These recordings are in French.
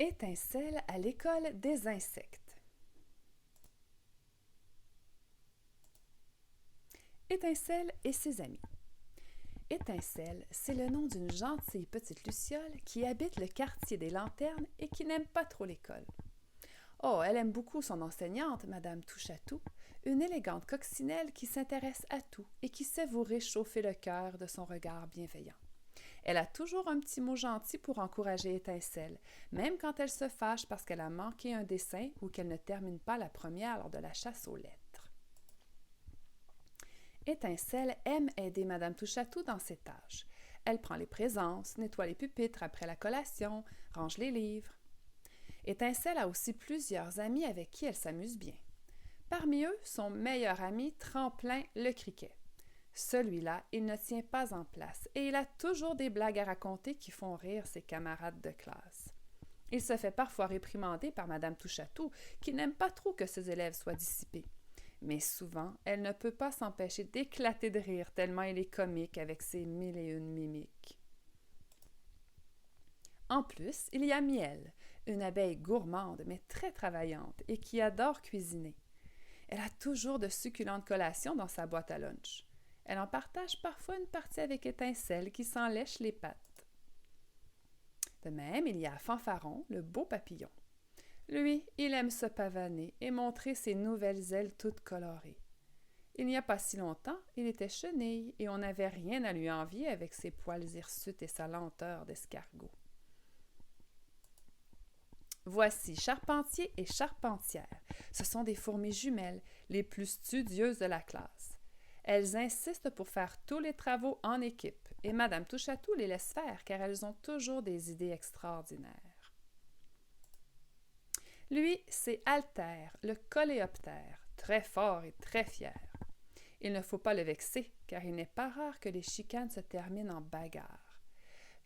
Étincelle à l'école des insectes. Étincelle et ses amis. Étincelle, c'est le nom d'une gentille petite luciole qui habite le quartier des Lanternes et qui n'aime pas trop l'école. Oh, elle aime beaucoup son enseignante, Madame Touche-à-tout, une élégante coccinelle qui s'intéresse à tout et qui sait vous réchauffer le cœur de son regard bienveillant. Elle a toujours un petit mot gentil pour encourager Étincelle, même quand elle se fâche parce qu'elle a manqué un dessin ou qu'elle ne termine pas la première lors de la chasse aux lettres. Étincelle aime aider Madame Touche-à-tout dans ses tâches. Elle prend les présences, nettoie les pupitres après la collation, range les livres. Étincelle a aussi plusieurs amis avec qui elle s'amuse bien. Parmi eux, son meilleur ami Tremplin le criquet. Celui-là, il ne tient pas en place et il a toujours des blagues à raconter qui font rire ses camarades de classe. Il se fait parfois réprimander par Madame Touche-à-tout, qui n'aime pas trop que ses élèves soient dissipés. Mais souvent, elle ne peut pas s'empêcher d'éclater de rire tellement il est comique avec ses 1001 mimiques. En plus, il y a Miel, une abeille gourmande mais très travaillante et qui adore cuisiner. Elle a toujours de succulentes collations dans sa boîte à lunch. Elle en partage parfois une partie avec Étincelle qui s'en lèche les pattes. De même, il y a Fanfaron, le beau papillon. Lui, il aime se pavaner et montrer ses nouvelles ailes toutes colorées. Il n'y a pas si longtemps, il était chenille et on n'avait rien à lui envier avec ses poils hirsutes et sa lenteur d'escargot. Voici Charpentier et Charpentière. Ce sont des fourmis jumelles, les plus studieuses de la classe. Elles insistent pour faire tous les travaux en équipe et Madame Touche-à-tout les laisse faire car elles ont toujours des idées extraordinaires. Lui, c'est Alter, le coléoptère, très fort et très fier. Il ne faut pas le vexer car il n'est pas rare que les chicanes se terminent en bagarre.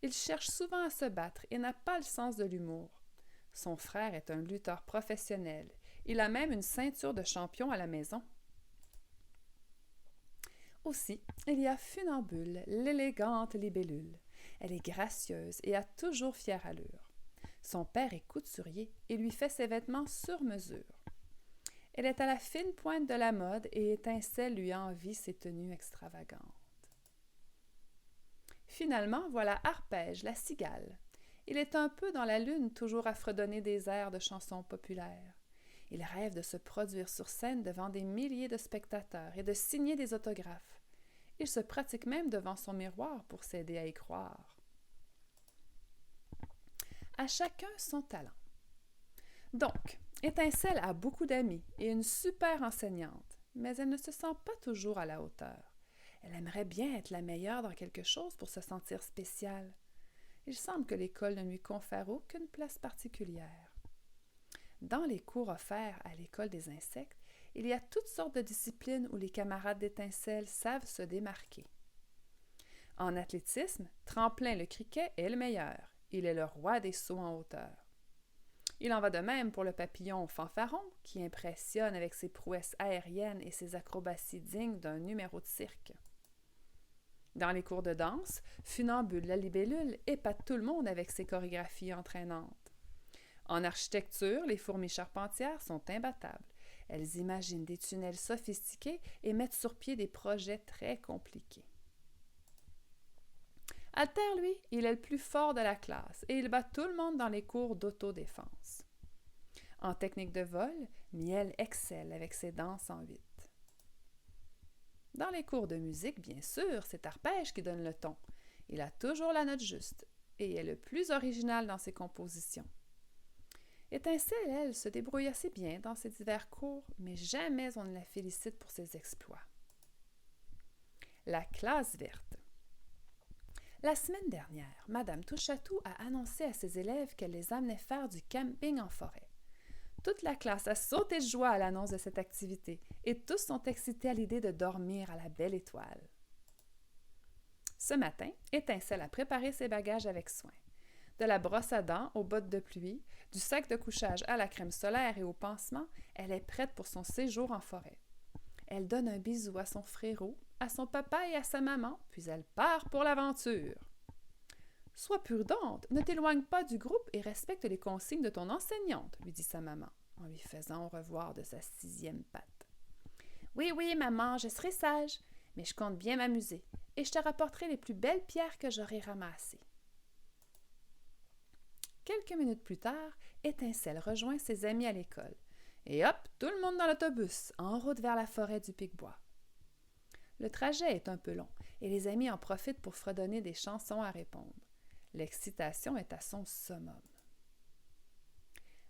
Il cherche souvent à se battre et n'a pas le sens de l'humour. Son frère est un lutteur professionnel. Il a même une ceinture de champion à la maison. Aussi, il y a Funambule, l'élégante libellule. Elle est gracieuse et a toujours fière allure. Son père est couturier et lui fait ses vêtements sur mesure. Elle est à la fine pointe de la mode et Étincelle lui envie ses tenues extravagantes. Finalement, voilà Arpège, la cigale. Il est un peu dans la lune, toujours à fredonner des airs de chansons populaires. Il rêve de se produire sur scène devant des milliers de spectateurs et de signer des autographes. Il se pratique même devant son miroir pour s'aider à y croire. À chacun son talent. Donc, Étincelle a beaucoup d'amis et une super enseignante, mais elle ne se sent pas toujours à la hauteur. Elle aimerait bien être la meilleure dans quelque chose pour se sentir spéciale. Il semble que l'école ne lui confère aucune place particulière. Dans les cours offerts à l'école des insectes, il y a toutes sortes de disciplines où les camarades d'Étincelle savent se démarquer. En athlétisme, Tremplin le criquet est le meilleur. Il est le roi des sauts en hauteur. Il en va de même pour le papillon Fanfaron, qui impressionne avec ses prouesses aériennes et ses acrobaties dignes d'un numéro de cirque. Dans les cours de danse, Funambule la libellule épate tout le monde avec ses chorégraphies entraînantes. En architecture, les fourmis charpentières sont imbattables. Elles imaginent des tunnels sophistiqués et mettent sur pied des projets très compliqués. Alter, lui, il est le plus fort de la classe et il bat tout le monde dans les cours d'autodéfense. En technique de vol, Miel excelle avec ses danses en 8. Dans les cours de musique, bien sûr, c'est Arpège qui donne le ton. Il a toujours la note juste et est le plus original dans ses compositions. Étincelle, elle, se débrouille assez bien dans ses divers cours, mais jamais on ne la félicite pour ses exploits. La classe verte. La semaine dernière, Madame Touche-à-tout a annoncé à ses élèves qu'elle les amenait faire du camping en forêt. Toute la classe a sauté de joie à l'annonce de cette activité et tous sont excités à l'idée de dormir à la belle étoile. Ce matin, Étincelle a préparé ses bagages avec soin. De la brosse à dents aux bottes de pluie, du sac de couchage à la crème solaire et au pansement, elle est prête pour son séjour en forêt. Elle donne un bisou à son frérot, à son papa et à sa maman, puis elle part pour l'aventure. Sois prudente, ne t'éloigne pas du groupe et respecte les consignes de ton enseignante, lui dit sa maman, en lui faisant au revoir de sa 6e patte. Oui, oui, maman, je serai sage, mais je compte bien m'amuser, et je te rapporterai les plus belles pierres que j'aurai ramassées. Quelques minutes plus tard, Étincelle rejoint ses amis à l'école. Et hop, tout le monde dans l'autobus, en route vers la forêt du Pic-Bois. Le trajet est un peu long, et les amis en profitent pour fredonner des chansons à répondre. L'excitation est à son summum.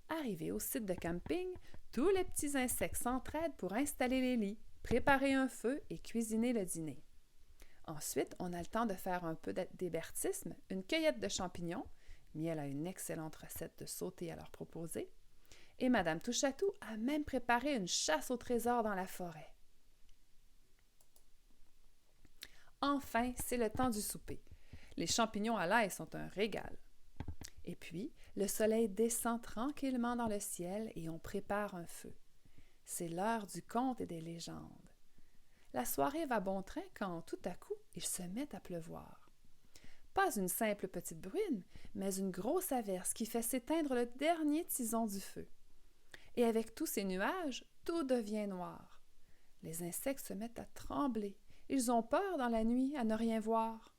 Arrivés au site de camping, tous les petits insectes s'entraident pour installer les lits, préparer un feu et cuisiner le dîner. Ensuite, on a le temps de faire un peu d'hébertisme, une cueillette de champignons. Miel a une excellente recette de sauté à leur proposer. Et Madame Touchatou a même préparé une chasse au trésor dans la forêt. Enfin, c'est le temps du souper. Les champignons à l'ail sont un régal. Et puis, le soleil descend tranquillement dans le ciel et on prépare un feu. C'est l'heure du conte et des légendes. La soirée va bon train quand, tout à coup, il se met à pleuvoir. Pas une simple petite bruine, mais une grosse averse qui fait s'éteindre le dernier tison du feu. Et avec tous ces nuages, tout devient noir. Les insectes se mettent à trembler. Ils ont peur dans la nuit à ne rien voir.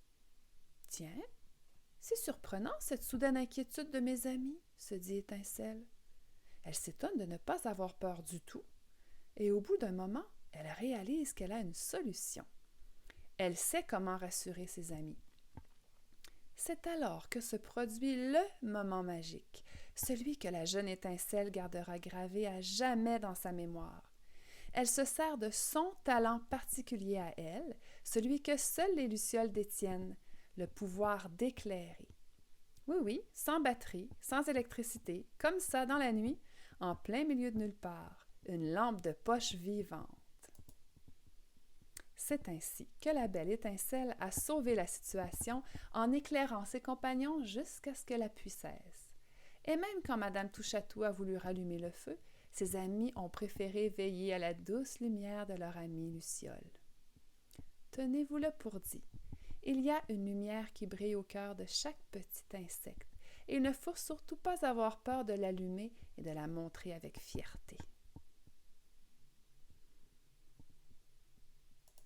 « Tiens, c'est surprenant cette soudaine inquiétude de mes amis, se dit Étincelle. Elle s'étonne de ne pas avoir peur du tout, et au bout d'un moment, elle réalise qu'elle a une solution. Elle sait comment rassurer ses amis. C'est alors que se produit le moment magique, celui que la jeune Étincelle gardera gravé à jamais dans sa mémoire. Elle se sert de son talent particulier à elle, celui que seules les lucioles détiennent, le pouvoir d'éclairer. Oui, oui, sans batterie, sans électricité, comme ça dans la nuit, en plein milieu de nulle part, une lampe de poche vivante. C'est ainsi que la belle Étincelle a sauvé la situation en éclairant ses compagnons jusqu'à ce que la pluie cesse. Et même quand Madame Touchatou a voulu rallumer le feu, ses amis ont préféré veiller à la douce lumière de leur amie Luciole. Tenez-vous-le pour dit, il y a une lumière qui brille au cœur de chaque petit insecte, et il ne faut surtout pas avoir peur de l'allumer et de la montrer avec fierté.